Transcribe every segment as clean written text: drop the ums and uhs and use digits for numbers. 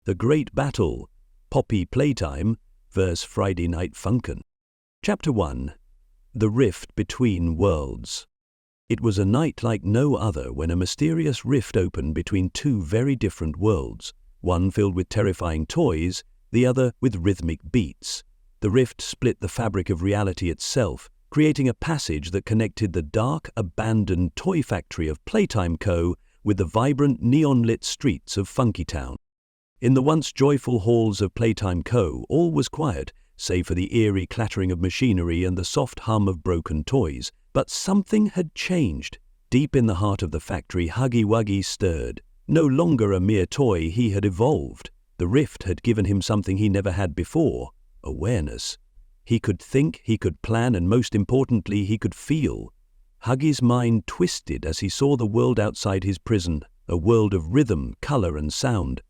The Great Battle, Poppy Playtime vs. Friday Night Funkin. Chapter 1. The Rift Between Worlds. It was a night like no other when a mysterious rift opened between two very different worlds, one filled with terrifying toys, the other with rhythmic beats. The rift split the fabric of reality itself, creating a passage that connected the dark, abandoned toy factory of Playtime Co. with the vibrant, neon-lit streets of Funky Town. In the once joyful halls of Playtime Co., all was quiet, save for the eerie clattering of machinery and the soft hum of broken toys. But something had changed. Deep in the heart of the factory, Wuggy stirred. No longer a mere toy, he had evolved. The rift had given him something he never had before: awareness. He could think, he could plan, and most importantly, he could feel. Huggy's mind twisted as he saw the world outside his prison, a world of rhythm, color, and sound.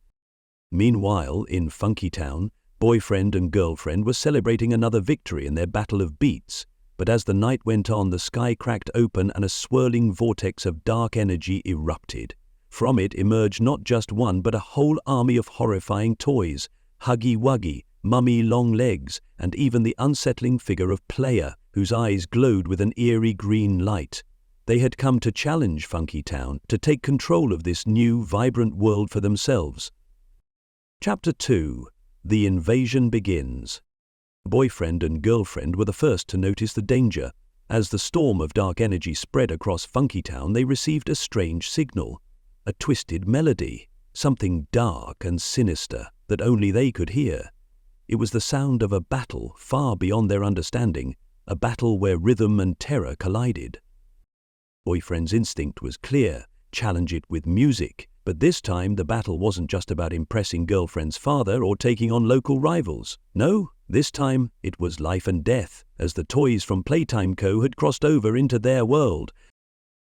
Meanwhile, in Funky Town, boyfriend and girlfriend were celebrating another victory in their battle of beats. But as the night went on, the sky cracked open and a swirling vortex of dark energy erupted. From it emerged not just one, but a whole army of horrifying toys: Wuggy, Mummy Longlegs, and even the unsettling figure of Player, whose eyes glowed with an eerie green light. They had come to challenge Funky Town, to take control of this new, vibrant world for themselves. Chapter 2. The Invasion Begins. Boyfriend and girlfriend were the first to notice the danger. As the storm of dark energy spread across Funky Town, they received a strange signal, a twisted melody, something dark and sinister that only they could hear. It was the sound of a battle far beyond their understanding, a battle where rhythm and terror collided. Boyfriend's instinct was clear: challenge it with music. But this time the battle wasn't just about impressing girlfriend's father or taking on local rivals. No, this time it was life and death, as the toys from Playtime Co. had crossed over into their world.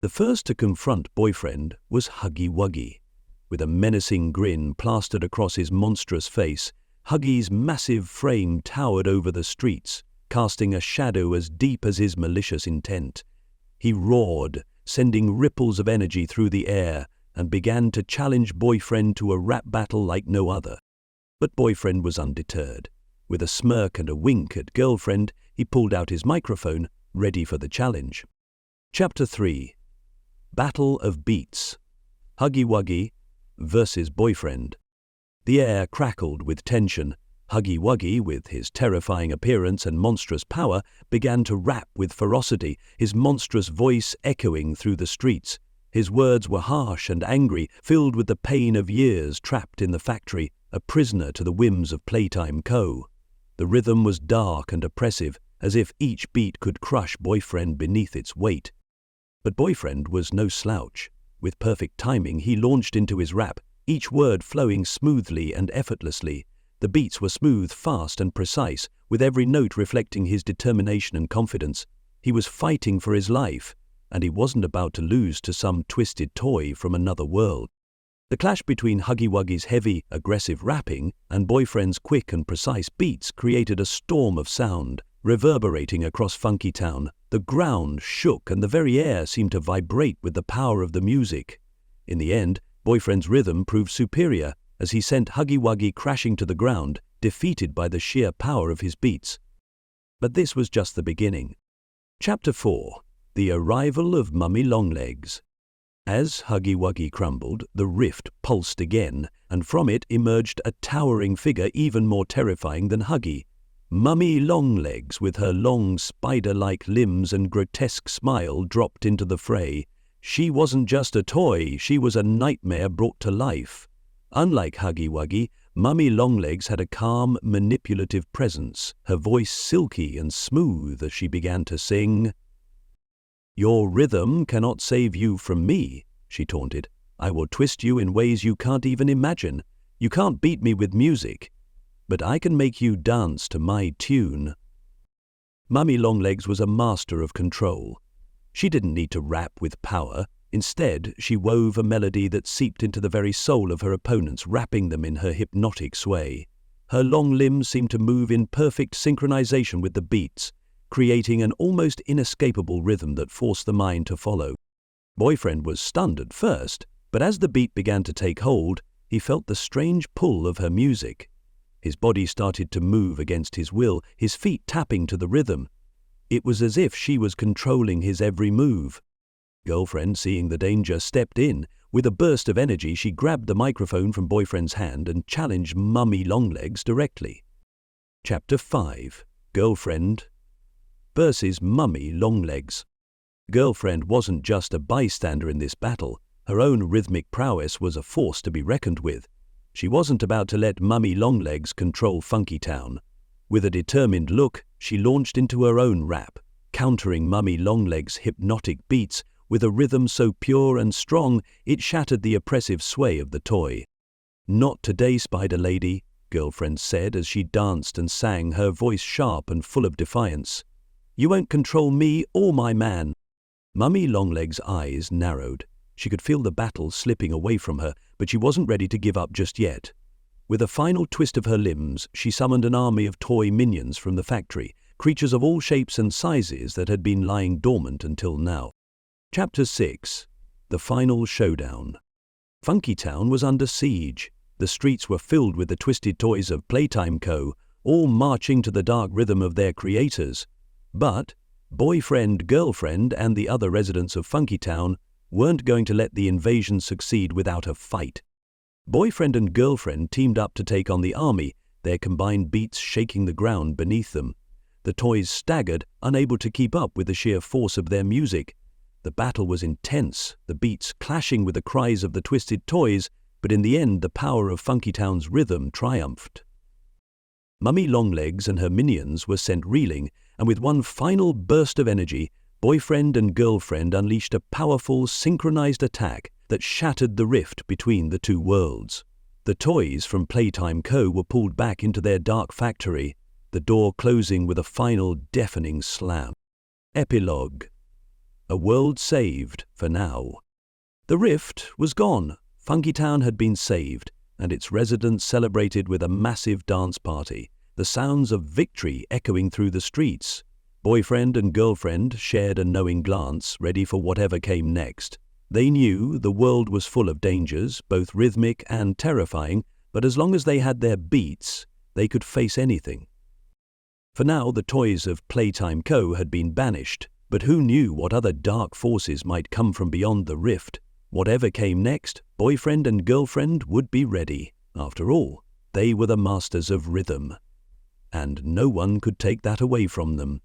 The first to confront boyfriend was Wuggy. With a menacing grin plastered across his monstrous face, Huggy's massive frame towered over the streets, casting a shadow as deep as his malicious intent. He roared, sending ripples of energy through the air, and began to challenge boyfriend to a rap battle like no other. But boyfriend was undeterred. With a smirk and a wink at girlfriend, he pulled out his microphone, ready for the challenge. Chapter 3. Battle of Beats. Wuggy versus boyfriend. The air crackled with tension. Wuggy, with his terrifying appearance and monstrous power, began to rap with ferocity, his monstrous voice echoing through the streets. His words were harsh and angry, filled with the pain of years trapped in the factory, a prisoner to the whims of Playtime Co. The rhythm was dark and oppressive, as if each beat could crush boyfriend beneath its weight. But boyfriend was no slouch. With perfect timing, he launched into his rap, each word flowing smoothly and effortlessly. The beats were smooth, fast, and precise, with every note reflecting his determination and confidence. He was fighting for his life, and he wasn't about to lose to some twisted toy from another world. The clash between Wuggy's heavy, aggressive rapping and boyfriend's quick and precise beats created a storm of sound, reverberating across Funky Town. The ground shook and the very air seemed to vibrate with the power of the music. In the end, boyfriend's rhythm proved superior, as he sent Wuggy crashing to the ground, defeated by the sheer power of his beats. But this was just the beginning. Chapter 4. The Arrival of Mummy Longlegs. As Wuggy crumbled, the rift pulsed again, and from it emerged a towering figure even more terrifying than Huggy. Mummy Longlegs, with her long spider-like limbs and grotesque smile, dropped into the fray. She wasn't just a toy, she was a nightmare brought to life. Unlike Wuggy, Mummy Longlegs had a calm, manipulative presence, her voice silky and smooth as she began to sing. "Your rhythm cannot save you from me," she taunted. "I will twist you in ways you can't even imagine. You can't beat me with music, but I can make you dance to my tune." Mummy Longlegs was a master of control. She didn't need to rap with power. Instead, she wove a melody that seeped into the very soul of her opponents, wrapping them in her hypnotic sway. Her long limbs seemed to move in perfect synchronization with the beats, creating an almost inescapable rhythm that forced the mind to follow. Boyfriend was stunned at first, but as the beat began to take hold, he felt the strange pull of her music. His body started to move against his will, his feet tapping to the rhythm. It was as if she was controlling his every move. Girlfriend, seeing the danger, stepped in. With a burst of energy, she grabbed the microphone from boyfriend's hand and challenged Mummy Longlegs directly. Chapter 5. Girlfriend versus Mummy Longlegs. Girlfriend wasn't just a bystander in this battle. Her own rhythmic prowess was a force to be reckoned with. She wasn't about to let Mummy Longlegs control Funky Town. With a determined look, she launched into her own rap, countering Mummy Longlegs' hypnotic beats with a rhythm so pure and strong it shattered the oppressive sway of the toy. "Not today, Spider Lady," Girlfriend said as she danced and sang, her voice sharp and full of defiance. "You won't control me or my man." Mummy Longlegs' eyes narrowed. She could feel the battle slipping away from her, but she wasn't ready to give up just yet. With a final twist of her limbs, she summoned an army of toy minions from the factory, creatures of all shapes and sizes that had been lying dormant until now. Chapter 6. The Final Showdown. Funky Town was under siege. The streets were filled with the twisted toys of Playtime Co., all marching to the dark rhythm of their creators. But boyfriend, girlfriend, and the other residents of Funky Town weren't going to let the invasion succeed without a fight. Boyfriend and girlfriend teamed up to take on the army, their combined beats shaking the ground beneath them. The toys staggered, unable to keep up with the sheer force of their music. The battle was intense, the beats clashing with the cries of the twisted toys, but in the end the power of Funky Town's rhythm triumphed. Mummy Longlegs and her minions were sent reeling, and with one final burst of energy, boyfriend and girlfriend unleashed a powerful, synchronized attack that shattered the rift between the two worlds. The toys from Playtime Co. were pulled back into their dark factory, the door closing with a final deafening slam. Epilogue. A world saved for now. The rift was gone. Funky Town had been saved, and its residents celebrated with a massive dance party, the sounds of victory echoing through the streets. Boyfriend and girlfriend shared a knowing glance, ready for whatever came next. They knew the world was full of dangers, both rhythmic and terrifying, but as long as they had their beats, they could face anything. For now, the toys of Playtime Co. had been banished, but who knew what other dark forces might come from beyond the rift? Whatever came next, boyfriend and girlfriend would be ready. After all, they were the masters of rhythm. And no one could take that away from them.